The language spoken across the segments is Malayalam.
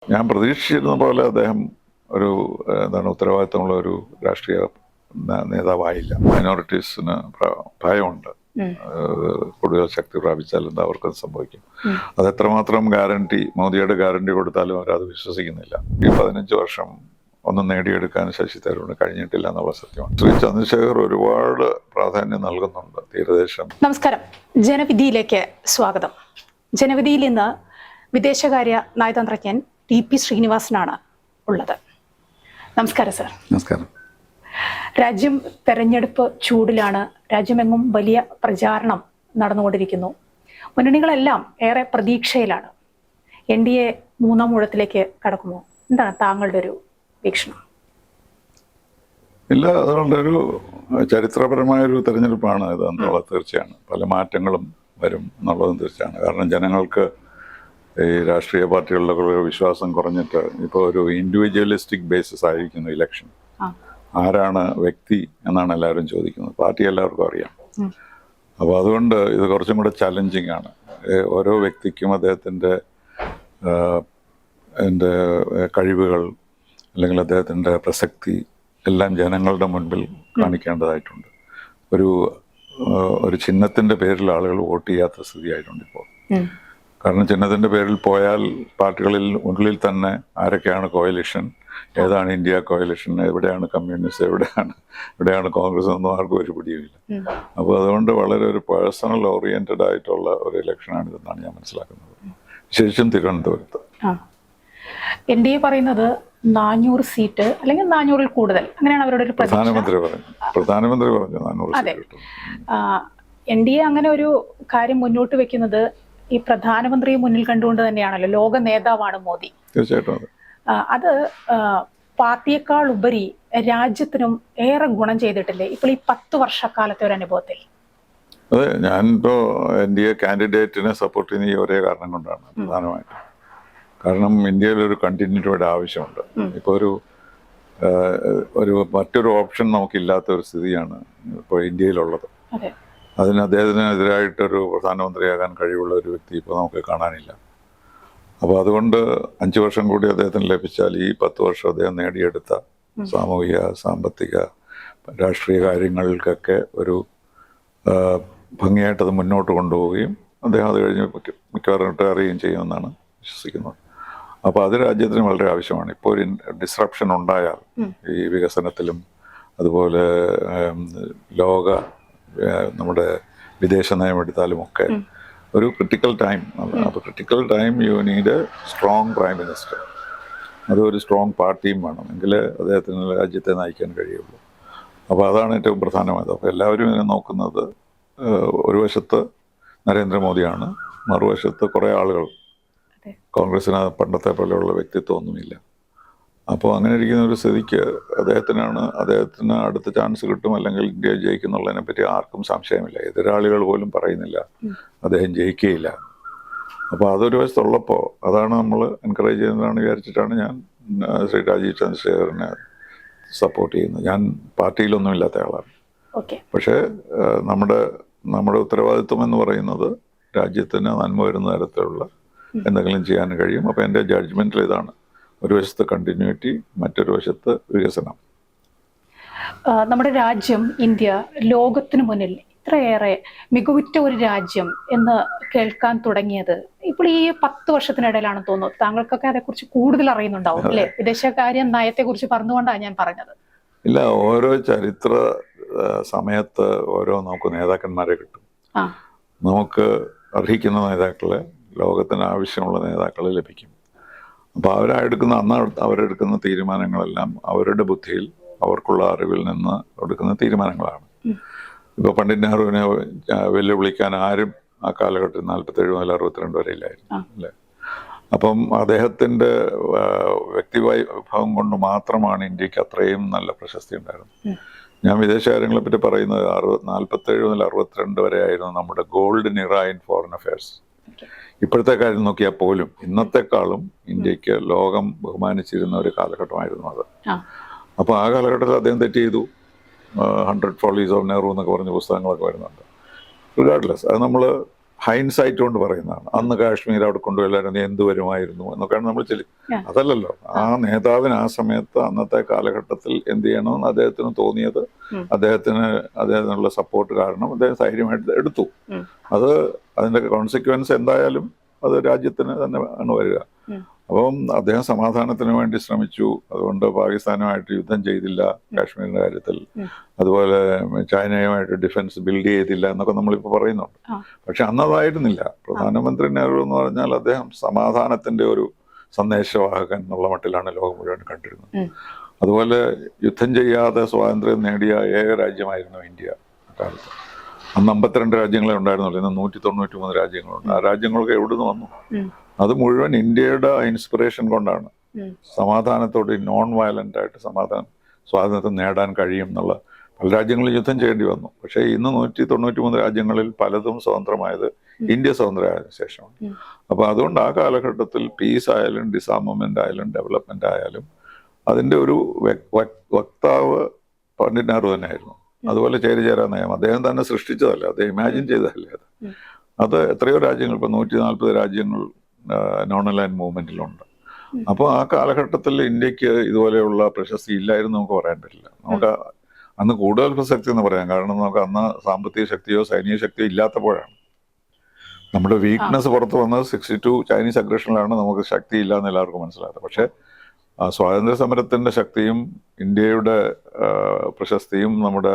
ഞാൻ പ്രതീക്ഷിച്ചിരുന്ന പോലെ അദ്ദേഹം ഒരു ഉത്തരവാദിത്തമുള്ള ഒരു രാഷ്ട്രീയ നേതാവായില്ല. മൈനോറിറ്റീസിന് ഭയമുണ്ട്. കൂടുതൽ ശക്തി പ്രാപിച്ചാൽ എന്താ അവർക്കത് സംഭവിക്കും. അത് എത്രമാത്രം മോദിയുടെ ഗ്യാരണ്ടി കൊടുത്താലും അവരത് വിശ്വസിക്കുന്നില്ല. ഈ 15 വർഷം ഒന്നും നേടിയെടുക്കാൻ ശശി തരൂരിന് കഴിഞ്ഞിട്ടില്ല എന്നുള്ള സത്യമാണ്. ശ്രീ ചന്ദ്രശേഖർ ഒരുപാട് പ്രാധാന്യം നൽകുന്നുണ്ട് തീരദേശം. നമസ്കാരം, ജനവിധിയിലേക്ക് സ്വാഗതം. ജനവിധിയിൽ ഇന്ന് വിദേശകാര്യ നയതന്ത്രജ്ഞൻ ടി.പി. ശ്രീനിവാസനാണ് ഉള്ളത്. നമസ്കാരം സർ. നമസ്കാരം. രാജ്യം തെരഞ്ഞെടുപ്പ് ചൂടിലാണ്. രാജ്യമെങ്ങും വലിയ പ്രചാരണം നടന്നുകൊണ്ടിരിക്കുന്നു. മുന്നണികളെല്ലാം ഏറെ പ്രതീക്ഷയിലാണ്. NDA മൂന്നാം ഊഴത്തിലേക്ക് കടക്കുമോ? എന്താണ് താങ്കളുടെ ഒരു വീക്ഷണം? ഇല്ല, അതുകൊണ്ട് ഒരു ചരിത്രപരമായൊരു തെരഞ്ഞെടുപ്പാണ് ഇത് എന്നുള്ളത് തീർച്ചയാണ്. പല മാറ്റങ്ങളും വരും എന്നുള്ളതും തീർച്ചയാണ്. കാരണം ജനങ്ങൾക്ക് ഈ രാഷ്ട്രീയ പാർട്ടികളിലൊക്കെ വിശ്വാസം കുറഞ്ഞിട്ട് ഇപ്പോൾ ഒരു ഇൻഡിവിജ്വലിസ്റ്റിക് ബേസിസ് ആയിരിക്കുന്നു ഇലക്ഷൻ. ആരാണ് വ്യക്തി എന്നാണ് എല്ലാവരും ചോദിക്കുന്നത്. പാർട്ടി എല്ലാവർക്കും അറിയാം. അപ്പോൾ അതുകൊണ്ട് ഇത് കുറച്ചും കൂടെ ചലഞ്ചിങ് ആണ്. ഓരോ വ്യക്തിക്കും അദ്ദേഹത്തിൻ്റെ കഴിവുകൾ അല്ലെങ്കിൽ അദ്ദേഹത്തിൻ്റെ പ്രസക്തി എല്ലാം ജനങ്ങളുടെ മുൻപിൽ കാണിക്കേണ്ടതായിട്ടുണ്ട്. ഒരു ചിഹ്നത്തിൻ്റെ പേരിൽ ആളുകൾ വോട്ട് ചെയ്യാത്ത സ്ഥിതിയായിട്ടുണ്ട് ഇപ്പോൾ. കാരണം ചിഹ്നത്തിൻ്റെ പേരിൽ പോയാൽ പാർട്ടികളിൽ ഉള്ളിൽ തന്നെ ആരൊക്കെയാണ് കോയലിഷൻ, ഏതാണ് ഇന്ത്യ കോയലിഷൻ, എവിടെയാണ് കമ്മ്യൂണിസ്റ്റ്, എവിടെയാണ് കോൺഗ്രസ് ഒന്നും ആർക്കും ഒരു പിടിയുമില്ല. അപ്പോൾ അതുകൊണ്ട് വളരെ ഒരു പേഴ്സണൽ ഓറിയന്റഡ് ആയിട്ടുള്ള ഒരു ഇലക്ഷനാണിതെന്നാണ് ഞാൻ മനസ്സിലാക്കുന്നത്. വിശേഷിച്ചും തിരുവനന്തപുരത്ത്. NDA പറയുന്നത് 400 സീറ്റ് അല്ലെങ്കിൽ 400-ൽ കൂടുതൽ, അങ്ങനെയാണ് അവരുടെ ഒരു പ്രധാനമന്ത്രി പറഞ്ഞു 400 സീറ്റ്. NDA അങ്ങനെ ഒരു കാര്യം മുന്നോട്ട് വെക്കുന്നത് ഈ പ്രധാനമന്ത്രിയെ മുന്നിൽ കണ്ടുകൊണ്ട് തന്നെയാണല്ലോ. ലോക നേതാവാണ് മോദി. തീർച്ചയായിട്ടും അത് പാർട്ടിയേക്കാൾ ഉപരി രാജ്യത്തിനും ഏറെ ഗുണം ചെയ്തിട്ടില്ലേ ഇപ്പോൾ ഈ 10 വർഷക്കാലത്തെ ഒരു അനുഭവത്തിൽ? അതെ, ഞാനിപ്പോൾ NDA കാൻഡിഡേറ്റിനെ സപ്പോർട്ട് ചെയ്യുന്ന ഈ ഒരേ കാരണം കൊണ്ടാണ് പ്രധാനമായിട്ടും. കാരണം ഇന്ത്യയിലൊരു കണ്ടിന്യൂറ്റിയുടെ ആവശ്യമുണ്ട്. ഇപ്പോൾ ഒരു മറ്റൊരു ഓപ്ഷൻ നമുക്കില്ലാത്ത ഒരു സ്ഥിതിയാണ് ഇപ്പോൾ ഇന്ത്യയിലുള്ളത്. അതിന് അദ്ദേഹത്തിനെതിരായിട്ടൊരു പ്രധാനമന്ത്രിയാകാൻ കഴിവുള്ള ഒരു വ്യക്തി ഇപ്പോൾ നമുക്ക് കാണാനില്ല. അപ്പോൾ അതുകൊണ്ട് 5 വർഷം കൂടി അദ്ദേഹത്തിന് ലഭിച്ചാൽ ഈ 10 വർഷം അദ്ദേഹം നേടിയെടുത്ത സാമൂഹിക, സാമ്പത്തിക, രാഷ്ട്രീയ കാര്യങ്ങൾക്കൊക്കെ ഒരു ഭംഗിയായിട്ടത് മുന്നോട്ട് കൊണ്ടുപോവുകയും അദ്ദേഹം അത് കഴിഞ്ഞ് മിക്കവാറും റിട്ടയറുകയും ചെയ്യുമെന്നാണ് വിശ്വസിക്കുന്നത്. അപ്പോൾ അത് രാജ്യത്തിന് വളരെ ആവശ്യമാണ്. ഇപ്പോൾ ഒരു ഡിസ്റപ്ഷൻ ഉണ്ടായാൽ ഈ വികസനത്തിലും അതുപോലെ നമ്മുടെ വിദേശ നയം എടുത്താലും ഒക്കെ ഒരു ക്രിട്ടിക്കൽ ടൈം. അപ്പോൾ critical time you need A strong prime minister. അതൊരു സ്ട്രോങ് പാർട്ടിയും വേണം, എങ്കിലേ അദ്ദേഹത്തിന് രാജ്യത്തെ നയിക്കാൻ കഴിയുള്ളൂ. അപ്പോൾ അതാണ് ഏറ്റവും പ്രധാനമായത്. അപ്പോൾ എല്ലാവരും ഇങ്ങനെ നോക്കുന്നത് ഒരു വശത്ത് നരേന്ദ്രമോദിയാണ്, മറുവശത്ത് കുറേ ആളുകൾ. കോൺഗ്രസിന് പണ്ടത്തെ പോലെയുള്ള വ്യക്തിത്വമൊന്നുമില്ല. അപ്പോൾ അങ്ങനെ ഇരിക്കുന്ന ഒരു സ്ഥിതിക്ക് അദ്ദേഹത്തിന് അടുത്ത ചാൻസ് കിട്ടും, അല്ലെങ്കിൽ ഇന്ത്യ ജയിക്കുന്നുള്ളതിനെ പറ്റി ആർക്കും സംശയമില്ല. എതിരാളികൾ പോലും പറയുന്നില്ല അദ്ദേഹം ജയിക്കുകയില്ല. അപ്പോൾ അതൊരു വശത്തുള്ളപ്പോൾ അതാണ് നമ്മൾ എൻകറേജ് ചെയ്യുന്നതാണ് വിചാരിച്ചിട്ടാണ് ഞാൻ ശ്രീ രാജീവ് ചന്ദ്രശേഖറിനെ സപ്പോർട്ട് ചെയ്യുന്നത്. ഞാൻ പാർട്ടിയിലൊന്നും ഇല്ലാത്ത ആളാണ്. പക്ഷേ നമ്മുടെ ഉത്തരവാദിത്വം എന്ന് പറയുന്നത് രാജ്യത്തിന് നന്മ വരുന്ന തരത്തിലുള്ള എന്തെങ്കിലും ചെയ്യാൻ കഴിയും. അപ്പോൾ എൻ്റെ ജഡ്ജ്മെൻറ്റിൽ ഇതാണ്: ഒരു വശത്ത് കണ്ടിന്യൂറ്റി, മറ്റൊരു വശത്ത് വികസനം. നമ്മുടെ രാജ്യം ഇന്ത്യ ലോകത്തിന് മുന്നിൽ ഇത്രയേറെ മികവുറ്റ ഒരു രാജ്യം എന്ന് കേൾക്കാൻ തുടങ്ങിയത് ഇപ്പോൾ ഈ 10 വർഷത്തിനിടയിലാണെന്ന് തോന്നുന്നു. താങ്കൾക്കൊക്കെ അതേക്കുറിച്ച് കൂടുതൽ അറിയുന്നുണ്ടാവും അല്ലേ? വിദേശകാര്യ നയത്തെക്കുറിച്ച് പറഞ്ഞുകൊണ്ടാണ് ഞാൻ പറഞ്ഞത്. ഇല്ല, ഓരോ ചരിത്ര സമയത്ത് നമുക്ക് നേതാക്കന്മാരെ കിട്ടും. നമുക്ക് അർഹിക്കുന്ന നേതാക്കളെ, ലോകത്തിന് ആവശ്യമുള്ള നേതാക്കളെ ലഭിക്കും. അപ്പോൾ അവരെടുക്കുന്ന തീരുമാനങ്ങളെല്ലാം അവരുടെ ബുദ്ധിയിൽ, അവർക്കുള്ള അറിവിൽ നിന്ന് എടുക്കുന്ന തീരുമാനങ്ങളാണ്. ഇപ്പോൾ പണ്ഡിറ്റ് നെഹ്റുവിനെ വെല്ലുവിളിക്കാൻ ആരും ആ കാലഘട്ടത്തിൽ 47 മുതൽ 62 വരെ ഇല്ലായിരുന്നു അല്ലേ? അപ്പം അദ്ദേഹത്തിൻ്റെ വ്യക്തിവൈഭവം കൊണ്ട് മാത്രമാണ് ഇന്ത്യക്ക് അത്രയും നല്ല പ്രശസ്തി ഉണ്ടായിരുന്നത്. ഞാൻ വിദേശകാര്യങ്ങളെ പറ്റി പറയുന്നത് 47 മുതൽ 62 വരെ ആയിരുന്നു നമ്മുടെ ഗോൾഡൻ ഇറ ഇൻ ഫോറിൻ അഫയേഴ്സ്. ഇപ്പോഴത്തെ കാര്യം നോക്കിയാൽ പോലും ഇന്നത്തെക്കാളും ഇന്ത്യക്ക് ലോകം ബഹുമാനിച്ചിരുന്ന ഒരു കാലഘട്ടമായിരുന്നു അത്. അപ്പോൾ ആ കാലഘട്ടത്തിൽ അദ്ദേഹം തെറ്റ് ചെയ്തു. 100 ഫോളീസ് ഓഫ് നെഹ്റു എന്നൊക്കെ പറഞ്ഞ പുസ്തകങ്ങളൊക്കെ വരുന്നുണ്ട്. റിഗാർഡ്ലെസ്, അത് നമ്മൾ ഹൈൻസൈറ്റ് കൊണ്ട് പറയുന്നതാണ്. അന്ന് കാശ്മീർ അവിടെ കൊണ്ടുപോയില്ലായിരുന്നു എന്ത് വരുമായിരുന്നു എന്നൊക്കെയാണ് നമ്മൾ അതല്ലല്ലോ. ആ നേതാവിന് ആ സമയത്ത് അന്നത്തെ കാലഘട്ടത്തിൽ എന്ത് ചെയ്യണമെന്ന് അദ്ദേഹത്തിന് തോന്നിയത്, അദ്ദേഹത്തിനുള്ള സപ്പോർട്ട് കാരണം അദ്ദേഹം ധൈര്യമായിട്ട് എടുത്തു. അതിന്റെ കോൺസിക്വൻസ് എന്തായാലും അത് രാജ്യത്തിന് തന്നെ ആണ് വരിക. അപ്പം അദ്ദേഹം സമാധാനത്തിന് വേണ്ടി ശ്രമിച്ചു. അതുകൊണ്ട് പാകിസ്ഥാനുമായിട്ട് യുദ്ധം ചെയ്തില്ല കാശ്മീരിന്റെ കാര്യത്തിൽ, അതുപോലെ ചൈനയുമായിട്ട് ഡിഫൻസ് ബിൽഡ് ചെയ്തില്ല എന്നൊക്കെ നമ്മളിപ്പോൾ പറയുന്നുണ്ട്. പക്ഷെ അന്നതായിരുന്നില്ല. പ്രധാനമന്ത്രി നെഹ്റു എന്ന് പറഞ്ഞാൽ അദ്ദേഹം സമാധാനത്തിന്റെ ഒരു സന്ദേശവാഹകൻ എന്നുള്ള മട്ടിലാണ് ലോകം മുഴുവൻ കണ്ടിരുന്നത്. അതുപോലെ യുദ്ധം ചെയ്യാതെ സ്വാതന്ത്ര്യം നേടിയ ഏക രാജ്യമായിരുന്നു ഇന്ത്യ അക്കാലത്ത്. അന്ന് 52 രാജ്യങ്ങളെ ഉണ്ടായിരുന്നുള്ളൂ, ഇന്ന് 193 രാജ്യങ്ങളുണ്ട്. ആ രാജ്യങ്ങളൊക്കെ എവിടുന്ന് വന്നു? അത് മുഴുവൻ ഇന്ത്യയുടെ ഇൻസ്പിറേഷൻ കൊണ്ടാണ്. സമാധാനത്തോട് നോൺ വയലന്റ് ആയിട്ട് സ്വാതന്ത്ര്യം നേടാൻ കഴിയും എന്നുള്ള. പല രാജ്യങ്ങളിൽ യുദ്ധം ചെയ്യേണ്ടി വന്നു. പക്ഷേ ഇന്ന് 193 രാജ്യങ്ങളിൽ പലതും സ്വതന്ത്രമായത് ഇന്ത്യ സ്വതന്ത്രമായതിനു ശേഷമാണ്. അപ്പൊ അതുകൊണ്ട് ആ കാലഘട്ടത്തിൽ പീസ് ആയാലും ഡിസാർമമെന്റ് ആയാലും ഡെവലപ്മെന്റ് ആയാലും അതിന്റെ ഒരു വക്താവ് പണ്ഡിറ്റ് നെഹ്റു തന്നെയായിരുന്നു. അതുപോലെ ചേരിചേരാ നയം അദ്ദേഹം തന്നെ സൃഷ്ടിച്ചതല്ല, അദ്ദേഹം ഇമാജിൻ ചെയ്തതല്ലേ അത് എത്രയോ രാജ്യങ്ങൾ, ഇപ്പൊ 140 രാജ്യങ്ങൾ നോൺ അലൈൻ മൂവ്മെന്റിലുണ്ട്. അപ്പോൾ ആ കാലഘട്ടത്തിൽ ഇന്ത്യക്ക് ഇതുപോലെയുള്ള പ്രശസ്തി ഇല്ലായിരുന്നു നമുക്ക് പറയാൻ പറ്റില്ല. നമുക്ക് അന്ന് കൂടുതൽ പ്രസക്തി എന്ന് പറയാം. കാരണം നമുക്ക് അന്ന് സാമ്പത്തിക ശക്തിയോ സൈനിക ശക്തിയോ ഇല്ലാത്തപ്പോഴാണ്. നമ്മുടെ വീക്ക്നെസ് പുറത്ത് വന്നത് 62 ചൈനീസ് അഗ്രഷനിലാണ് നമുക്ക് ശക്തി ഇല്ല എന്ന് എല്ലാവർക്കും മനസ്സിലായത്. പക്ഷെ സ്വാതന്ത്ര്യ സമരത്തിന്റെ ശക്തിയും ഇന്ത്യയുടെ പ്രശസ്തിയും നമ്മുടെ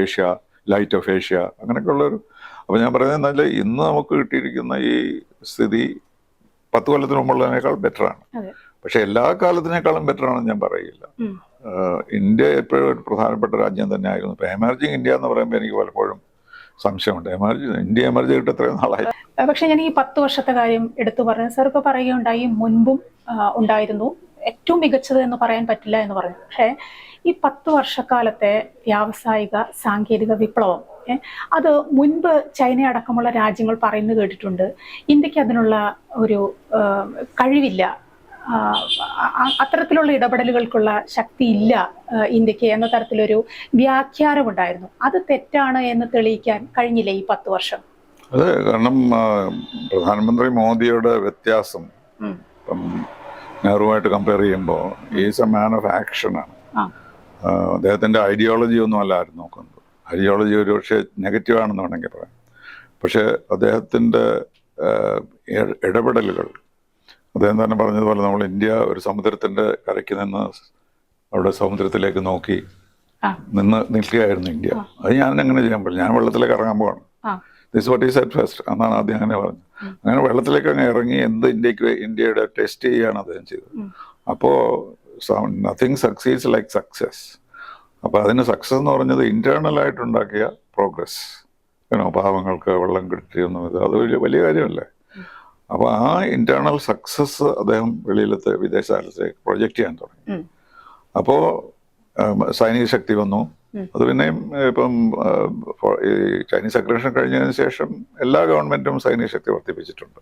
ഏഷ്യ, ലൈറ്റ് ഓഫ് ഏഷ്യ, അങ്ങനെയൊക്കെയുള്ളൊരു. അപ്പൊ ഞാൻ പറയുന്നത് എന്താ, ഇന്ന് നമുക്ക് കിട്ടിയിരിക്കുന്ന ഈ സ്ഥിതി 10 കൊല്ലത്തിന് മുമ്പുള്ളതിനേക്കാൾ ബെറ്ററാണ്. പക്ഷെ എല്ലാ കാലത്തിനേക്കാളും ബെറ്ററാണെന്ന് ഞാൻ പറയില്ല. ഇന്ത്യ എപ്പോഴും ഒരു പ്രധാനപ്പെട്ട രാജ്യം തന്നെയായിരുന്നു. ഇപ്പൊ എമർജിങ് ഇന്ത്യ എന്ന് പറയുമ്പോൾ എനിക്ക് പലപ്പോഴും സംശയമുണ്ട്. ഇന്ത്യ എമർജ് ചെയ്തിട്ട് എത്രയും നാളായി. പക്ഷെ ഞാൻ ഈ 10 വർഷത്തെ കാര്യം എടുത്തു പറഞ്ഞു. സാർ ഇപ്പൊ പറയുകയുണ്ടായി മുൻപും ഉണ്ടായിരുന്നു, ഏറ്റവും മികച്ചത് എന്ന് പറയാൻ പറ്റില്ല എന്ന് പറഞ്ഞു. പക്ഷേ ഈ 10 വർഷക്കാലത്തെ വ്യാവസായിക സാങ്കേതിക വിപ്ലവം അത് മുൻപ് ചൈന അടക്കമുള്ള രാജ്യങ്ങൾ പറയുന്നത് കേട്ടിട്ടുണ്ട്, ഇന്ത്യക്ക് അതിനുള്ള ഒരു കഴിവില്ല, അത്തരത്തിലുള്ള ഇടപെടലുകൾക്കുള്ള ശക്തി ഇല്ല ഇന്ത്യക്ക് എന്ന തരത്തിലൊരു വ്യാഖ്യാനമുണ്ടായിരുന്നു. അത് തെറ്റാണ് എന്ന് തെളിയിക്കാൻ കഴിഞ്ഞില്ലേ ഈ 10 വർഷം? അതെ, കാരണം പ്രധാനമന്ത്രി മോദിയുടെ വ്യത്യാസം ഇപ്പം നെഹ്റുവായിട്ട് കമ്പയർ ചെയ്യുമ്പോൾ ഈസ് എ മാൻ ഓഫ് ആക്ഷനാണ്. അദ്ദേഹത്തിന്റെ ഐഡിയോളജി ഒന്നും അല്ലായിരുന്നു നോക്കുന്നത്. ഐഡിയോളജി ഒരു പക്ഷേ നെഗറ്റീവാണെന്ന് വേണമെങ്കിൽ പറയാം. പക്ഷെ അദ്ദേഹത്തിന്റെ ഇടപെടലുകൾ, അദ്ദേഹം തന്നെ പറഞ്ഞതുപോലെ നമ്മൾ ഇന്ത്യ ഒരു സമുദ്രത്തിന്റെ കരയ്ക്ക് നിന്ന് അവിടെ സമുദ്രത്തിലേക്ക് നോക്കി നിൽക്കുകയായിരുന്നു ഇന്ത്യ. അത് ഞാൻ എങ്ങനെ ചെയ്യാൻ പറ്റില്ല, ഞാൻ വെള്ളത്തിലേക്ക് ഇറങ്ങാൻ പോവാണ്. This what is at first എന്നാണ് ആദ്യം അങ്ങനെ പറഞ്ഞത്. അങ്ങനെ വെള്ളത്തിലേക്ക് അങ്ങ് ഇറങ്ങി ഇന്ത്യയുടെ ടെസ്റ്റ് ചെയ്യുകയാണ് അദ്ദേഹം ചെയ്തത്. അപ്പോൾ നത്തിങ് സക്സീഡ്സ് ലൈക്ക് സക്സസ്. അപ്പോൾ അതിന് സക്സസ് എന്ന് പറഞ്ഞത് ഇന്റേണൽ ആയിട്ടുണ്ടാക്കിയ പ്രോഗ്രസ്. പാവങ്ങൾക്ക് വെള്ളം കിട്ടിയൊന്നും അത് വലിയ കാര്യമല്ലേ. അപ്പോൾ ആ ഇന്റേണൽ സക്സസ് അദ്ദേഹം വെളിയിലത്തെ വിദേശ രാജ്യത്തേക്ക് പ്രൊജക്റ്റ് ചെയ്യാൻ തുടങ്ങി. അപ്പോൾ സൈനിക ശക്തി വന്നു. അത് പിന്നെയും ഇപ്പം ഈ ചൈനീസ് അഗ്രഷൻ കഴിഞ്ഞതിന് ശേഷം എല്ലാ ഗവൺമെന്റും സൈനിക ശക്തി വർദ്ധിപ്പിച്ചിട്ടുണ്ട്.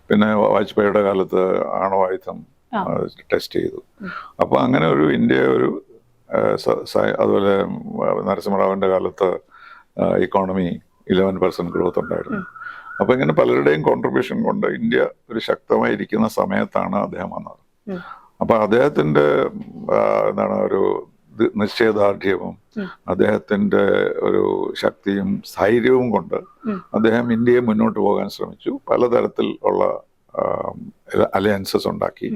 പിന്നെ വാജ്പേയിയുടെ കാലത്ത് ആണവായുധം ടെസ്റ്റ് ചെയ്തു. അപ്പോൾ അങ്ങനെ ഒരു ഇന്ത്യ ഒരു അതുപോലെ നരസിംഹറാവുവിന്റെ കാലത്ത് ഇക്കോണമി 11% ഗ്രോത്ത് ഉണ്ടായിരുന്നു. അപ്പൊ ഇങ്ങനെ പലരുടെയും കോൺട്രിബ്യൂഷൻ കൊണ്ട് ഇന്ത്യ ഒരു ശക്തമായിരിക്കുന്ന സമയത്താണ് അദ്ദേഹം വന്നത്. അപ്പൊ അദ്ദേഹത്തിന്റെ ഒരു നിശ്ചയദാർഢ്യവും അദ്ദേഹത്തിന്റെ ഒരു ശക്തിയും ധൈര്യവും കൊണ്ട് അദ്ദേഹം ഇന്ത്യയെ മുന്നോട്ട് പോകാൻ ശ്രമിച്ചു. പലതരത്തിൽ ഉള്ള അലയൻസസ് ഉണ്ടാക്കി.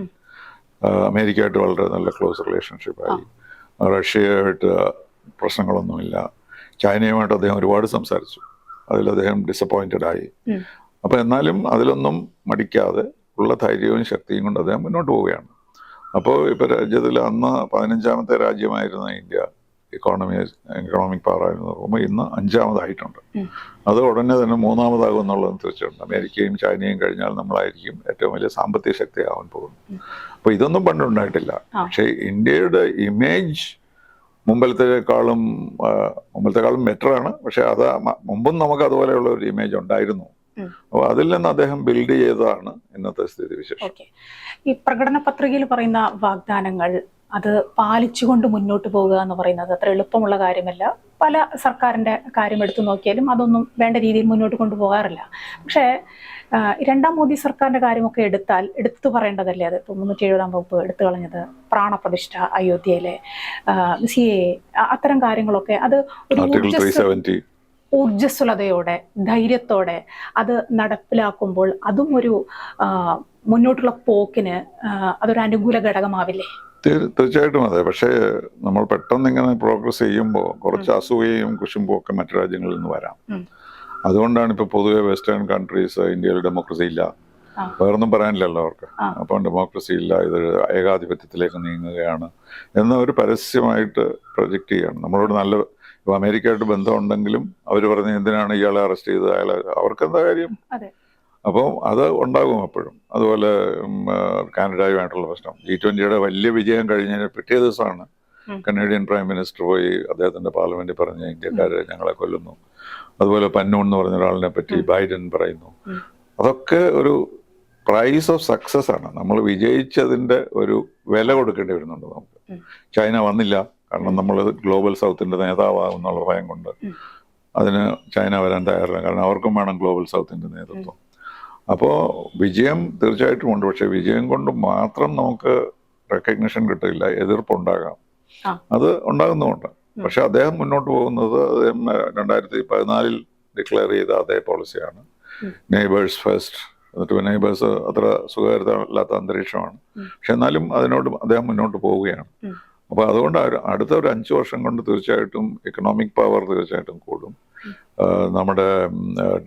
അമേരിക്കയായിട്ട് വളരെ നല്ല ക്ലോസ് റിലേഷൻഷിപ്പായി. റഷ്യയായിട്ട് പ്രശ്നങ്ങളൊന്നുമില്ല. ചൈനയുമായിട്ട് അദ്ദേഹം ഒരുപാട് സംസാരിച്ചു. അതിൽ അദ്ദേഹം ഡിസപ്പോയിന്റഡ് ആയി. അപ്പൊ എന്നാലും അതിലൊന്നും മടിക്കാതെ ഉള്ള ധൈര്യവും ശക്തിയും കൊണ്ട് അദ്ദേഹം മുന്നോട്ട് പോവുകയാണ്. അപ്പോൾ ഇപ്പൊ രാജ്യത്തിൽ അന്ന് 15ാമത്തെ രാജ്യമായിരുന്ന ഇന്ത്യ എക്കണോമിക് പവർ ആയിരുന്നു നോക്കുമ്പോൾ ഇന്ന് 5ാമതായിട്ടുണ്ട്. അത് ഉടനെ തന്നെ 3ാമതാകും എന്നുള്ളത് തീർച്ചയായിട്ടും. അമേരിക്കയും ചൈനയും കഴിഞ്ഞാൽ നമ്മളായിരിക്കും ഏറ്റവും വലിയ സാമ്പത്തിക ശക്തിയാവാൻ പോകുന്നത്. അപ്പൊ ഇതൊന്നും പണ്ടുണ്ടായിട്ടില്ല. പക്ഷെ ഇന്ത്യയുടെ ഇമേജ് മുമ്പലത്തെക്കാളും ബെറ്ററാണ്. പക്ഷെ അത് മുമ്പും നമുക്ക് അതുപോലെയുള്ള ഒരു ഇമേജ് ഉണ്ടായിരുന്നു. അപ്പോൾ അതിൽ നിന്ന് അദ്ദേഹം ബിൽഡ് ചെയ്തതാണ് ഇന്നത്തെ സ്ഥിതി വിശേഷം. ഈ പ്രകടന പത്രികയിൽ പറയുന്ന വാഗ്ദാനങ്ങൾ അത് പാലിച്ചുകൊണ്ട് മുന്നോട്ട് പോകുക എന്ന് പറയുന്നത് അത്ര എളുപ്പമുള്ള കാര്യമല്ല. പല സർക്കാരിൻ്റെ കാര്യം എടുത്തു നോക്കിയാലും അതൊന്നും വേണ്ട രീതിയിൽ മുന്നോട്ട് കൊണ്ടുപോകാറില്ല. പക്ഷേ രണ്ടാം മോദി സർക്കാരിൻ്റെ കാര്യമൊക്കെ എടുത്തു പറയേണ്ടതല്ലേ അത്. ഇപ്പോൾ 370 വകുപ്പ് എടുത്തു കളഞ്ഞത്, പ്രാണപ്രതിഷ്ഠ അയോധ്യയിലെ, CAA, അത്തരം കാര്യങ്ങളൊക്കെ അത് ഒരു ഊർജ്ജസ്വലതയോടെ ധൈര്യത്തോടെ അത് നടപ്പിലാക്കുമ്പോൾ അതും ഒരു മുന്നോട്ടുള്ള പോക്കിന് അതൊരു അനുകൂല ഘടകമാവില്ലേ? തീർച്ചയായിട്ടും അതെ. പക്ഷേ നമ്മൾ പെട്ടെന്ന് ഇങ്ങനെ പ്രോഗ്രസ് ചെയ്യുമ്പോൾ കുറച്ച് അസൂയയും കുശുമ്പും ഒക്കെ മറ്റു രാജ്യങ്ങളിൽ നിന്ന് വരാം. അതുകൊണ്ടാണ് ഇപ്പൊ പൊതുവെ വെസ്റ്റേൺ കൺട്രീസ് ഇന്ത്യയിൽ ഡെമോക്രസി ഇല്ല, വേറൊന്നും പറയാനില്ലല്ലോ അവർക്ക്. അപ്പം ഡെമോക്രസി ഇല്ല, ഇത് ഏകാധിപത്യത്തിലേക്ക് നീങ്ങുകയാണ് എന്ന് അവർ പരസ്യമായിട്ട് പ്രൊജക്റ്റ് ചെയ്യാണ്. നമ്മളോട് നല്ല ഇപ്പൊ അമേരിക്കയായിട്ട് ബന്ധമുണ്ടെങ്കിലും അവർ പറഞ്ഞ് എന്തിനാണ് ഇയാളെ അറസ്റ്റ് ചെയ്തത്, അയാളെ അവർക്കെന്താ കാര്യം? അപ്പം അത് ഉണ്ടാകും എപ്പോഴും. അതുപോലെ കാനഡയുമായിട്ടുള്ള പ്രശ്നം, G20 വലിയ വിജയം കഴിഞ്ഞതിന് പിറ്റേ ദിവസമാണ് കനേഡിയൻ പ്രൈം മിനിസ്റ്റർ പോയി അദ്ദേഹത്തിന്റെ പാർലമെന്റിൽ പറഞ്ഞ് ഇന്ത്യക്കാരെ ഞങ്ങളെ കൊല്ലുന്നു. അതുപോലെ പന്നൂൺ എന്ന് പറഞ്ഞ ഒരാളിനെ പറ്റി ബൈഡൻ പറയുന്നു. അതൊക്കെ ഒരു പ്രൈസ് ഓഫ് സക്സസ് ആണ്. നമ്മൾ വിജയിച്ചതിന്റെ ഒരു വില കൊടുക്കേണ്ടി വരുന്നുണ്ട് നമുക്ക്. ചൈന വന്നില്ല, കാരണം നമ്മൾ ഗ്ലോബൽ സൗത്തിന്റെ നേതാവാകും എന്നുള്ള ഭയം കൊണ്ട് അതിന് ചൈന വരാൻ തയ്യാറില്ല, കാരണം അവർക്കും വേണം ഗ്ലോബൽ സൗത്തിന്റെ നേതൃത്വം. അപ്പോൾ വിജയം തീർച്ചയായിട്ടും ഉണ്ട്. പക്ഷെ വിജയം കൊണ്ട് മാത്രം നമുക്ക് റെക്കഗ്നിഷൻ കിട്ടില്ല, എതിർപ്പുണ്ടാകാം, അത് ഉണ്ടാകുന്നുമുണ്ട്. പക്ഷെ അദ്ദേഹം മുന്നോട്ട് പോകുന്നത് അദ്ദേഹം 2014 ഡിക്ലെയർ ചെയ്ത അതേ പോളിസിയാണ്, നെയ്ബേഴ്സ് ഫസ്റ്റ്. എന്നിട്ട് നെയ്ബേഴ്സ് അത്ര സുഖകരമില്ലാത്ത അന്തരീക്ഷമാണ്, പക്ഷെ എന്നാലും അതിനോട് അദ്ദേഹം മുന്നോട്ട് പോവുകയാണ്. അപ്പോൾ അതുകൊണ്ട് അടുത്ത ഒരു 5 വർഷം കൊണ്ട് തീർച്ചയായിട്ടും എക്കണോമിക് പവർ തീർച്ചയായിട്ടും കൂടും, നമ്മുടെ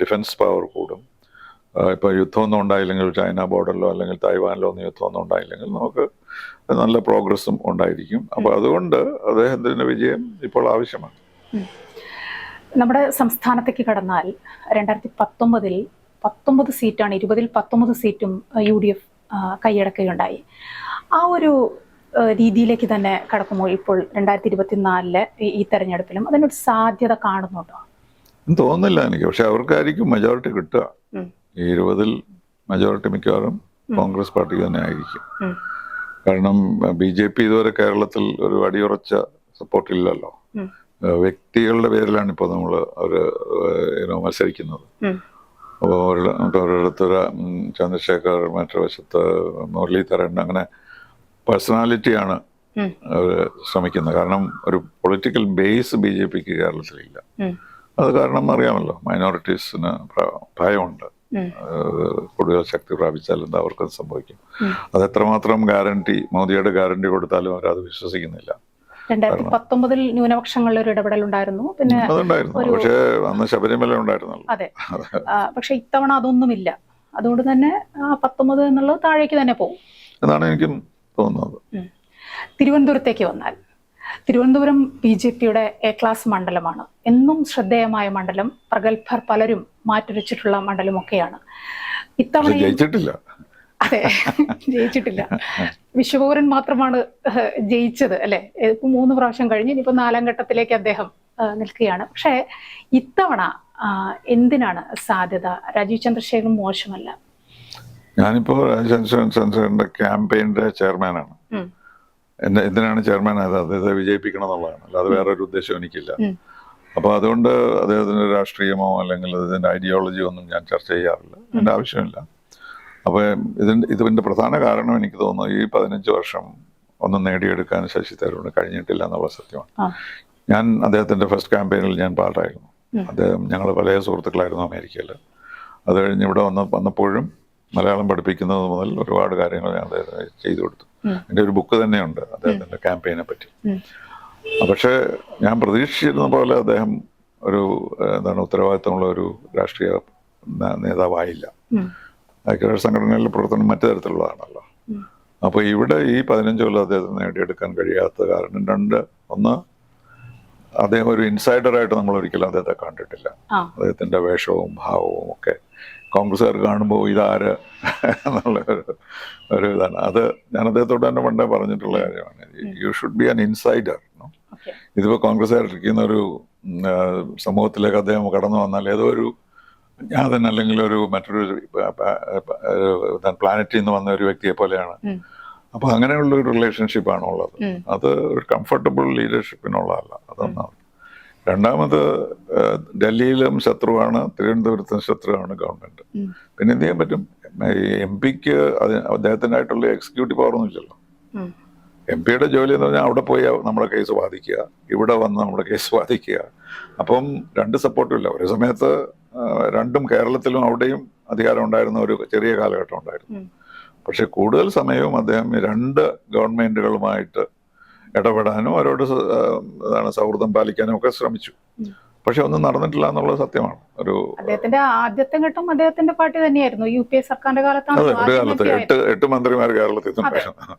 ഡിഫൻസ് പവർ കൂടും. ഇപ്പോൾ യുദ്ധമൊന്നും ഉണ്ടായില്ലെങ്കിൽ, ചൈന ബോർഡറിലോ അല്ലെങ്കിൽ തായ്വാനിലോ ഒന്നും യുദ്ധമൊന്നും ഉണ്ടായില്ലെങ്കിൽ നമുക്ക് നല്ല പ്രോഗ്രസ്സും ഉണ്ടായിരിക്കും. അപ്പോൾ അതുകൊണ്ട് അദ്ദേഹത്തിൻ്റെ വിജയം ഇപ്പോൾ ആവശ്യമാണ്. നമ്മുടെ സംസ്ഥാനത്തേക്ക് കടന്നാൽ 2019 19 സീറ്റാണ്, 20-ൽ 19 സീറ്റും UDF കൈയടക്കുകയുണ്ടായി. ആ ഒരു രീതിയിലേക്ക് തന്നെ കടക്കുമ്പോൾ ഇപ്പോൾ 2024 ഈ തെരഞ്ഞെടുപ്പിലും അതിനൊരു സാധ്യത കാണുന്നുണ്ടോ? തോന്നുന്നില്ല എനിക്ക്. പക്ഷെ അവർക്കായിരിക്കും മെജോറിറ്റി കിട്ടുക. ഈ 20-ൽ മെജോറിറ്റി മിക്കവാറും കോൺഗ്രസ് പാർട്ടിക്ക് തന്നെ ആയിരിക്കും. കാരണം BJP ഇതുവരെ കേരളത്തിൽ ഒരു അടിയുറച്ച സപ്പോർട്ടില്ലല്ലോ. വ്യക്തികളുടെ പേരിലാണ് ഇപ്പോൾ നമ്മൾ അവർ മത്സരിക്കുന്നത്. അപ്പോൾ ഒരിടത്തൊരു ചന്ദ്രശേഖർ, മറ്റൊരു വശത്ത് മുരളീധരൻ, അങ്ങനെ പേഴ്സണാലിറ്റിയാണ് അവർ ശ്രമിക്കുന്നത്. കാരണം ഒരു പൊളിറ്റിക്കൽ ബേസ് BJPക്ക് കേരളത്തിലില്ല. അത് കാരണം അറിയാമല്ലോ, മൈനോറിറ്റീസിന് ഭയമുണ്ട്. കൂടുതൽ ശക്തി പ്രാപിച്ചാൽ എന്താ അവർക്കത് സംഭവിക്കും. അത് എത്രമാത്രം ഗ്യാരണ്ടി, മോദിയുടെ ഗ്യാരണ്ടി കൊടുത്താലും അവരത് വിശ്വസിക്കുന്നില്ല. 2019-ൽ ന്യൂനപക്ഷങ്ങളുടെ ഒരു ഇടപെടൽ ഉണ്ടായിരുന്നു, പിന്നെ അതുണ്ടായിരുന്നു. പക്ഷേ അന്ന് ശബരിമല ഉണ്ടായിരുന്നല്ലോ. അതെ, പക്ഷെ ഇത്തവണ അതൊന്നുമില്ല. അതുകൊണ്ട് തന്നെ 19 എന്നുള്ളത് താഴേക്ക് തന്നെ പോകും എന്നാണ് എനിക്കും തോന്നുന്നത്. തിരുവനന്തപുരത്തേക്ക് വന്നാൽ, തിരുവനന്തപുരം BJPയുടെ A ക്ലാസ് മണ്ഡലമാണ്, എന്നും ശ്രദ്ധേയമായ മണ്ഡലം, പ്രഗത്ഭർ പലരും മാറ്റുരച്ചിട്ടുള്ള മണ്ഡലമൊക്കെയാണ്. ഇത്തവണ ജയിച്ചിട്ടില്ല. അതെ, ജയിച്ചിട്ടില്ല. വിശ്വപൗരൻ മാത്രമാണ് ജയിച്ചത് അല്ലെ. 3 പ്രാവശ്യം കഴിഞ്ഞ് ഇനിയിപ്പോ 4ാം ഘട്ടത്തിലേക്ക് അദ്ദേഹം നിൽക്കുകയാണ്. പക്ഷേ ഇത്തവണ എന്തിനാണ് സാധ്യത? രാജീവ് ചന്ദ്രശേഖരൻ മോശമല്ല. ഞാനിപ്പോ രാജീവ് ചന്ദ്രശേഖരന്റെ ക്യാമ്പയിന്റെ ചെയർമാനാണ്. എന്തിനാണ് ചെയർമാൻ ആയത്? അദ്ദേഹത്തെ വിജയിപ്പിക്കണം എന്നുള്ളതാണ്, അല്ലാതെ വേറൊരു ഉദ്ദേശം എനിക്കില്ല. അപ്പോൾ അതുകൊണ്ട് അദ്ദേഹത്തിന്റെ രാഷ്ട്രീയമോ അല്ലെങ്കിൽ അതിന്റെ ഐഡിയോളജിയോ ഒന്നും ഞാൻ ചർച്ച ചെയ്യാറില്ല, എൻ്റെ ആവശ്യമില്ല. അപ്പോൾ ഇതിന്റെ പ്രധാന കാരണം എനിക്ക് തോന്നുന്നു, ഈ 15 വർഷം ഒന്നും നേടിയെടുക്കാൻ ശശി തരൂരിന് കഴിഞ്ഞിട്ടില്ല എന്നുള്ള സത്യമാണ്. ഞാൻ അദ്ദേഹത്തിന്റെ ഫസ്റ്റ് ക്യാമ്പയിനിൽ ഞാൻ പാർട്ടായിരുന്നു. അദ്ദേഹം, ഞങ്ങൾ പല സുഹൃത്തുക്കളായിരുന്നു അമേരിക്കയിൽ. അത് കഴിഞ്ഞ് ഇവിടെ വന്നപ്പോഴും മലയാളം പഠിപ്പിക്കുന്നത് മുതൽ ഒരുപാട് കാര്യങ്ങൾ ഞാൻ അദ്ദേഹത്തിന് ചെയ്തു കൊടുത്തു. എൻ്റെ ഒരു ബുക്ക് തന്നെയുണ്ട് അദ്ദേഹത്തിന്റെ ക്യാമ്പയിനെ പറ്റി. പക്ഷേ ഞാൻ പ്രതീക്ഷിച്ചിരുന്ന പോലെ അദ്ദേഹം ഒരു ഉത്തരവാദിത്തമുള്ള ഒരു രാഷ്ട്രീയ നേതാവായില്ല. ഐക്യരാഷ്ട്ര സംഘടനയിലെ പ്രവർത്തനം മറ്റു തരത്തിലുള്ളതാണല്ലോ. അപ്പോൾ ഇവിടെ ഈ 15 കൊല്ലം അദ്ദേഹത്തിന് നേടിയെടുക്കാൻ കഴിയാത്ത കാരണം ഒന്ന്, അദ്ദേഹം ഒരു ഇൻസൈഡറായിട്ട് നമ്മൾ ഒരിക്കലും അദ്ദേഹത്തെ കണ്ടിട്ടില്ല. അദ്ദേഹത്തിന്റെ വേഷവും ഭാവവും ഒക്കെ കോൺഗ്രസ്സുകാർ കാണുമ്പോൾ ഇതാര് എന്നുള്ള ഒരു ഇതാണ്. അത് ഞാൻ അദ്ദേഹത്തോട് തന്നെ പണ്ടേ പറഞ്ഞിട്ടുള്ള കാര്യമാണ്. You should be an insider. ഇതിപ്പോൾ കോൺഗ്രസ്സുകാരിരിക്കുന്ന ഒരു സമൂഹത്തിലേക്ക് അദ്ദേഹം കടന്നു വന്നാൽ ഏതോ ഒരു ഞാൻ അല്ലെങ്കിൽ ഒരു മറ്റൊരു പ്ലാനറ്റിൽ നിന്ന് വന്ന ഒരു വ്യക്തിയെ പോലെയാണ് അപ്പോൾ അങ്ങനെയുള്ള ഒരു റിലേഷൻഷിപ്പാണ് ഉള്ളത്. അത് ഒരു കംഫർട്ടബിൾ ലീഡർഷിപ്പിനുള്ളതല്ല. അതൊന്നാണ്. രണ്ടാമത് ഡൽഹിയിലും ശത്രുവാണ്, തിരുവനന്തപുരത്തും ശത്രുവാണ് ഗവൺമെന്റ്. പിന്നെ എന്ത് ചെയ്യാൻ പറ്റും? എം പിക്ക് അദ്ദേഹത്തിനായിട്ടുള്ള എക്സിക്യൂട്ടീവ് പവറൊന്നും ഇല്ലല്ലോ. എം പിയുടെ ജോലി എന്ന് പറഞ്ഞാൽ അവിടെ പോയി നമ്മുടെ കേസ് വാദിക്കുക, ഇവിടെ വന്ന് നമ്മുടെ കേസ് വാദിക്കുക. അപ്പം രണ്ട് സപ്പോർട്ടും ഇല്ല. ഒരു സമയത്ത് രണ്ടും കേരളത്തിലും അവിടെയും അധികാരം ഉണ്ടായിരുന്ന ഒരു ചെറിയ കാലഘട്ടം ഉണ്ടായിരുന്നു. പക്ഷെ കൂടുതൽ സമയവും അദ്ദേഹം രണ്ട് ഗവൺമെന്റുകളുമായിട്ട് ഇടപെടാനും അവരോട് സൗഹൃദം പാലിക്കാനും ഒക്കെ ശ്രമിച്ചു. പക്ഷെ ഒന്നും നടന്നിട്ടില്ല എന്നുള്ളത് സത്യമാണ്. അദ്ദേഹത്തിന്റെ ആദ്യത്തെ ഘട്ടം അദ്ദേഹത്തിന്റെ പാർട്ടി തന്നെയായിരുന്നു. UPA സർക്കാരിന്റെ കാലത്താണ്. ഒരു കാലത്ത് 8 മന്ത്രിമാർ കേരളത്തിൽ നിന്നുണ്ടായിരുന്നു.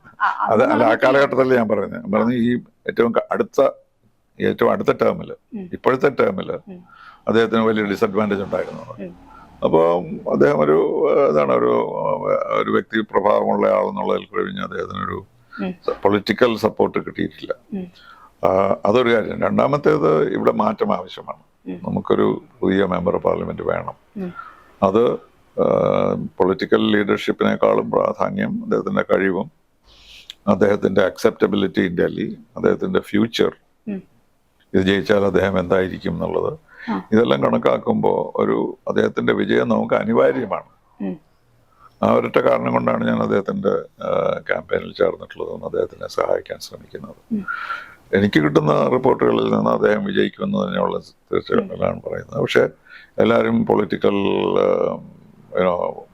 അത് അല്ല, ആ കാലഘട്ടത്തിൽ ഞാൻ പറഞ്ഞു ഈ ഏറ്റവും അടുത്ത ടേമില്, ഇപ്പോഴത്തെ ടേമില് അദ്ദേഹത്തിന് വലിയ ഡിസഡ്വാൻറ്റേജ് ഉണ്ടായിരുന്നു. അപ്പോൾ അദ്ദേഹം ഒരു വ്യക്തി പ്രഭാവമുള്ള ആളെന്നുള്ളതിൽ കഴിഞ്ഞ് അദ്ദേഹത്തിനൊരു പൊളിറ്റിക്കൽ സപ്പോർട്ട് കിട്ടിയിട്ടില്ല. അതൊരു കാര്യം. രണ്ടാമത്തേത്, ഇവിടെ മാറ്റം ആവശ്യമാണ്. നമുക്കൊരു പുതിയ മെമ്പർ ഓഫ് പാർലമെന്റ് വേണം. അത് പൊളിറ്റിക്കൽ ലീഡർഷിപ്പിനേക്കാളും പ്രാധാന്യം അദ്ദേഹത്തിന്റെ കഴിവും, അദ്ദേഹത്തിന്റെ അക്സെപ്റ്റബിലിറ്റി ഇൻ ഡൽഹി, അദ്ദേഹത്തിന്റെ ഫ്യൂച്ചർ, ഇത് ജയിച്ചാൽ അദ്ദേഹം എന്തായിരിക്കും എന്നുള്ളത്, ഇതെല്ലാം കണക്കാക്കുമ്പോൾ അദ്ദേഹത്തിന്റെ വിജയം നമുക്ക് അനിവാര്യമാണ്. ആ ഒരൊറ്റ കാരണം കൊണ്ടാണ് ഞാൻ അദ്ദേഹത്തിന്റെ ക്യാമ്പയിനിൽ ചേർന്നിട്ടുള്ളതും അദ്ദേഹത്തിനെ സഹായിക്കാൻ ശ്രമിക്കുന്നത്. എനിക്ക് കിട്ടുന്ന റിപ്പോർട്ടുകളിൽ നിന്ന് അദ്ദേഹം വിജയിക്കുമെന്ന് തന്നെയുള്ള തീർച്ചയായിട്ടും പറയുന്നത്. പക്ഷെ എല്ലാവരും പൊളിറ്റിക്കൽ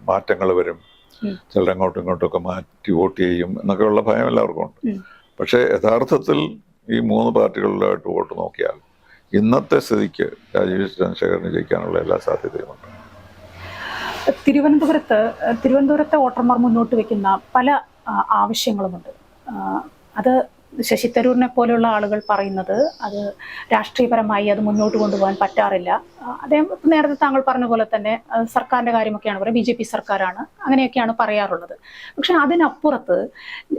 മാറ്റങ്ങൾ വരും, ചിലർ അങ്ങോട്ടും ഇങ്ങോട്ടും ഒക്കെ മാറ്റി വോട്ട് ചെയ്യും എന്നൊക്കെയുള്ള ഭയം എല്ലാവർക്കും ഉണ്ട്. പക്ഷെ യഥാർത്ഥത്തിൽ ഈ 3 പാർട്ടികളിലായിട്ട് വോട്ട് നോക്കിയാൽ ഇന്നത്തെ സ്ഥിതിക്ക് രാജീവ് ചന്ദ്രശേഖരന് ജയിക്കാനുള്ള എല്ലാ സാധ്യതയുമുണ്ട്. തിരുവനന്തപുരത്തെ വോട്ടർമാർ മുന്നോട്ട് വെക്കുന്ന പല ആവശ്യങ്ങളുമുണ്ട്. അത് ശശി തരൂരിനെ പോലെയുള്ള ആളുകൾ പറയുന്നത് അത് രാഷ്ട്രീയപരമായി അത് മുന്നോട്ട് കൊണ്ടുപോകാൻ പറ്റാറില്ല. അദ്ദേഹം നേരത്തെ താങ്കൾ പറഞ്ഞ പോലെ തന്നെ സർക്കാരിൻ്റെ കാര്യമൊക്കെയാണ് പറയുക, BJP സർക്കാരാണ്, അങ്ങനെയൊക്കെയാണ് പറയാറുള്ളത്. പക്ഷെ അതിനപ്പുറത്ത്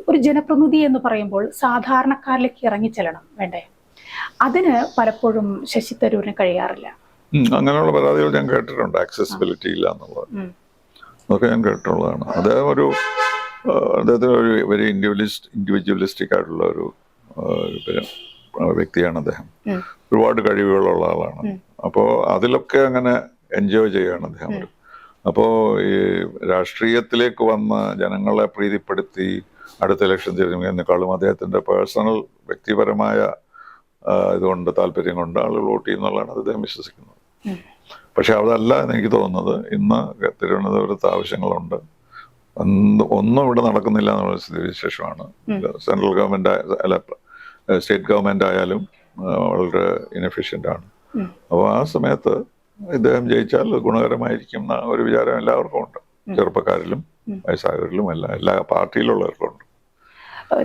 ഒരു ജനപ്രതിനിധി എന്ന് പറയുമ്പോൾ സാധാരണക്കാരിലേക്ക് ഇറങ്ങിച്ചെല്ലണം വേണ്ടേ? അതിന് പലപ്പോഴും ശശി തരൂരിന് കഴിയാറില്ല. അങ്ങനെയുള്ള പരാതികൾ ഞാൻ കേട്ടിട്ടുണ്ട്. ആക്സസിബിലിറ്റി ഇല്ല എന്നുള്ളത് അതൊക്കെ ഞാൻ കേട്ടിട്ടുള്ളതാണ്. അദ്ദേഹത്തിന് ഒരു വെരി ഇൻഡിവിജ്വലിസ്റ്റിക് ആയിട്ടുള്ള ഒരു വ്യക്തിയാണ് അദ്ദേഹം. ഒരുപാട് കഴിവുകളുള്ള ആളാണ്. അപ്പോൾ അതിലൊക്കെ അങ്ങനെ എൻജോയ് ചെയ്യുകയാണ് അദ്ദേഹം. അപ്പോൾ ഈ രാഷ്ട്രീയത്തിലേക്ക് വന്ന് ജനങ്ങളെ പ്രീതിപ്പെടുത്തി അടുത്ത ഇലക്ഷൻ തിരഞ്ഞെടുക്കുന്നതിനേക്കാളും അദ്ദേഹത്തിന്റെ പേഴ്സണൽ വ്യക്തിപരമായ ഇതുകൊണ്ട്, താല്പര്യം കൊണ്ട് ആളുകൾ വോട്ട് ചെയ്യുന്നുള്ളതാണ് അദ്ദേഹം വിശ്വസിക്കുന്നത്. പക്ഷെ അതല്ല എന്ന് എനിക്ക് തോന്നുന്നത്. ഇന്ന് തിരുവനന്തപുരത്ത് ആവശ്യങ്ങളുണ്ട്, ഒന്നും ഇവിടെ നടക്കുന്നില്ല എന്നുള്ള സ്ഥിതിവിശേഷമാണ്. സെൻട്രൽ ഗവൺമെന്റ് അല്ല, സ്റ്റേറ്റ് ഗവൺമെന്റ് ആയാലും വളരെ ഇൻഎഫിഷ്യന്റ് ആണ്. അപ്പോൾ ആ സമയത്ത് ഇദ്ദേഹം ജയിച്ചാൽ ഗുണകരമായിരിക്കും എന്ന ഒരു വിചാരം എല്ലാവർക്കും ഉണ്ട്. ചെറുപ്പക്കാരിലും വയസ്സായവരിലും എല്ലാ പാർട്ടിയിലുള്ളവർക്കും ഉണ്ട്.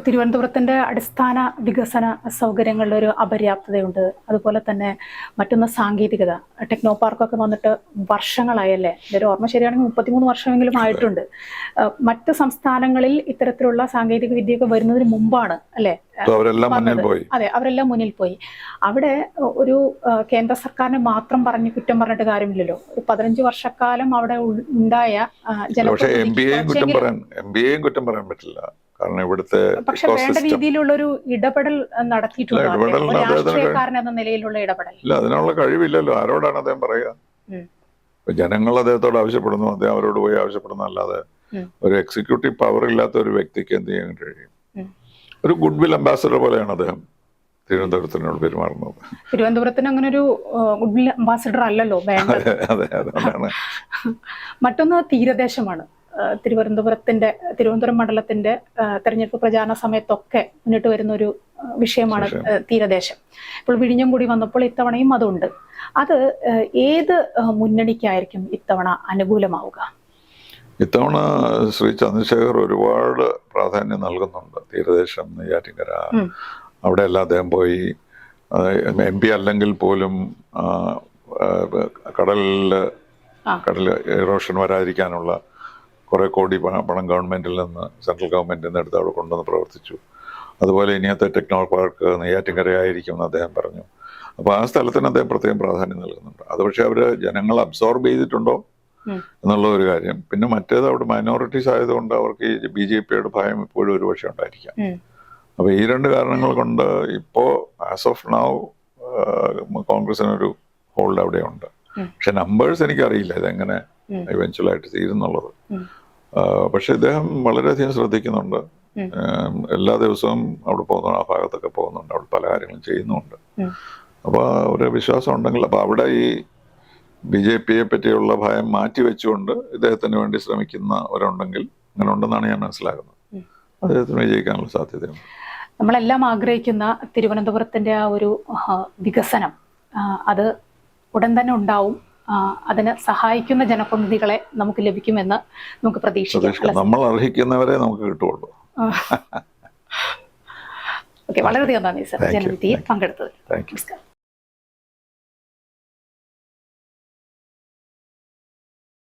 തിരുവനന്തപുരത്തിന്റെ അടിസ്ഥാന വികസന സൗകര്യങ്ങളുടെ ഒരു അപര്യാപ്തതയുണ്ട്. അതുപോലെ തന്നെ മറ്റൊന്ന് സാങ്കേതികത. ടെക്നോ പാർക്കൊക്കെ വന്നിട്ട് വർഷങ്ങളായല്ലേ? എൻ്റെ ഓർമ്മ ശരിയാണെങ്കിൽ 33 വർഷമെങ്കിലും ആയിട്ടുണ്ട്. മറ്റ് സംസ്ഥാനങ്ങളിൽ ഇത്തരത്തിലുള്ള സാങ്കേതിക വിദ്യയൊക്കെ വരുന്നതിന് മുമ്പാണ് അല്ലേ? അതെ, അവരെല്ലാം മുന്നിൽ പോയി. അവിടെ ഒരു കേന്ദ്ര സർക്കാരിനെ മാത്രം കുറ്റം പറഞ്ഞിട്ട് കാര്യമില്ലല്ലോ. ഒരു 15 വർഷക്കാലം അവിടെ ഉണ്ടായ കുറ്റം പറയാൻ പറ്റില്ല. കാരണം ഇവിടുത്തെ പക്ഷെ വേണ്ട രീതിയിലുള്ള ഒരു ഇടപെടൽ നടത്തിയിട്ടുണ്ടോ? രാഷ്ട്രീയക്കാരൻ എന്ന നിലയിലുള്ള ഇടപെടൽ ഇല്ല. അതിനുള്ള കഴിവില്ലല്ലോ. ആരോടാണ് അദ്ദേഹം പറയുക? ജനങ്ങൾ അദ്ദേഹത്തോട് ആവശ്യപ്പെടുന്നു, അദ്ദേഹം അവരോട് പോയി ആവശ്യപ്പെടുന്നു. അല്ലാതെ ഒരു എക്സിക്യൂട്ടീവ് പവർ ഇല്ലാത്ത ഒരു വ്യക്തിക്ക് എന്ത് ചെയ്യാൻ കഴിയും? ഒരു ഗുഡ് വിൽ അംബാസഡർ പോലെയാണ് അദ്ദേഹം തിരുവനന്തപുരത്തിനോട് പെരുമാറുന്നത്. തിരുവനന്തപുരത്തിന് അങ്ങനെ ഒരു ഗുഡ് വിൽ അംബാസഡർ അല്ലല്ലോ വേണ്ടത്. മറ്റൊന്ന് തീരദേശമാണ്. തിരുവനന്തപുരം മണ്ഡലത്തിന്റെ തെരഞ്ഞെടുപ്പ് പ്രചാരണ സമയത്തൊക്കെ മുന്നിട്ട് വരുന്ന ഒരു വിഷയമാണ് തീരദേശം. ഇപ്പോൾ വിഴിഞ്ഞം കൂടി വന്നപ്പോൾ ഇത്തവണയും അതുണ്ട്. അത് ഏത് മുന്നണിക്കായിരിക്കും ഇത്തവണ അനുകൂലമാവുക? ഇത്തവണ ശ്രീ ചന്ദ്രശേഖർ ഒരുപാട് പ്രാധാന്യം നൽകുന്നുണ്ട്. തീരദേശം, നെയ്യാറ്റിൻകര, അവിടെ എല്ലാം അദ്ദേഹം പോയി. MP അല്ലെങ്കിൽ പോലും കടൽ ഇറോഷൻ വരാതിരിക്കാനുള്ള കുറെ കോടി പണം ഗവൺമെന്റിൽ നിന്ന്, സെൻട്രൽ ഗവൺമെന്റിൽ നിന്ന് എടുത്ത് അവിടെ കൊണ്ടുവന്ന് പ്രവർത്തിച്ചു. അതുപോലെ ഇനിയത്തെ ടെക്നോ പാർക്ക് നെയ്യാറ്റിൻകരയായിരിക്കും എന്ന് അദ്ദേഹം പറഞ്ഞു. അപ്പോൾ ആ സ്ഥലത്തിന് അദ്ദേഹം പ്രത്യേകം പ്രാധാന്യം നൽകുന്നുണ്ട്. അത് പക്ഷേ അവർ ജനങ്ങൾ അബ്സോർബ് ചെയ്തിട്ടുണ്ടോ എന്നുള്ള ഒരു കാര്യം. പിന്നെ മറ്റേത് അവിടെ മൈനോറിറ്റീസ് ആയതുകൊണ്ട് അവർക്ക് ഈ BJP-യുടെ ഭയം ഇപ്പോഴും ഒരുപക്ഷെ ഉണ്ടായിരിക്കാം. അപ്പോൾ ഈ രണ്ട് കാരണങ്ങൾ കൊണ്ട് ഇപ്പോൾ ആസ് ഓഫ് നൗ കോൺഗ്രസിനൊരു ഹോൾഡ് അവിടെ ഉണ്ട്. പക്ഷെ നമ്പേഴ്സ് എനിക്കറിയില്ല ഇതെങ്ങനെ ഇവൻച്വലായിട്ട് തീരുന്നുള്ളത്. പക്ഷെ ഇദ്ദേഹം വളരെയധികം ശ്രദ്ധിക്കുന്നുണ്ട്. എല്ലാ ദിവസവും അവിടെ പോകുന്നു, ആ ഭാഗത്തൊക്കെ പോകുന്നുണ്ട്, അവിടെ പല കാര്യങ്ങളും ചെയ്യുന്നുണ്ട്. അപ്പോൾ ഒരു വിശ്വാസം ഉണ്ടെങ്കിൽ, അപ്പോൾ അവിടെ ഈ BJP-യെ പറ്റിയുള്ള ഭയം മാറ്റി വെച്ചുകൊണ്ട് ഇദ്ദേഹത്തിന് വേണ്ടി ശ്രമിക്കുന്നവരുണ്ടെങ്കിൽ അങ്ങനെ ഉണ്ടെന്നാണ് ഞാൻ മനസ്സിലാക്കുന്നത്. അദ്ദേഹത്തിന് വിജയിക്കാനുള്ള സാധ്യതയുണ്ട്. നമ്മളെല്ലാം ആഗ്രഹിക്കുന്ന തിരുവനന്തപുരത്തിന്റെ ആ ഒരു വികസനം അത് ഉടൻ തന്നെ ഉണ്ടാവും. അതിന് സഹായിക്കുന്ന ജനപ്രതിനിധികളെ നമുക്ക് ലഭിക്കുമെന്ന് നമുക്ക് പ്രതീക്ഷിക്കാം. നമ്മൾ അർഹിക്കുന്നവരെ നമുക്ക് കിട്ടുള്ളൂ. ഓക്കെ, വളരെയധികം നന്ദി സർ ജനവിധിയിൽ പങ്കെടുത്തത്. Thank you.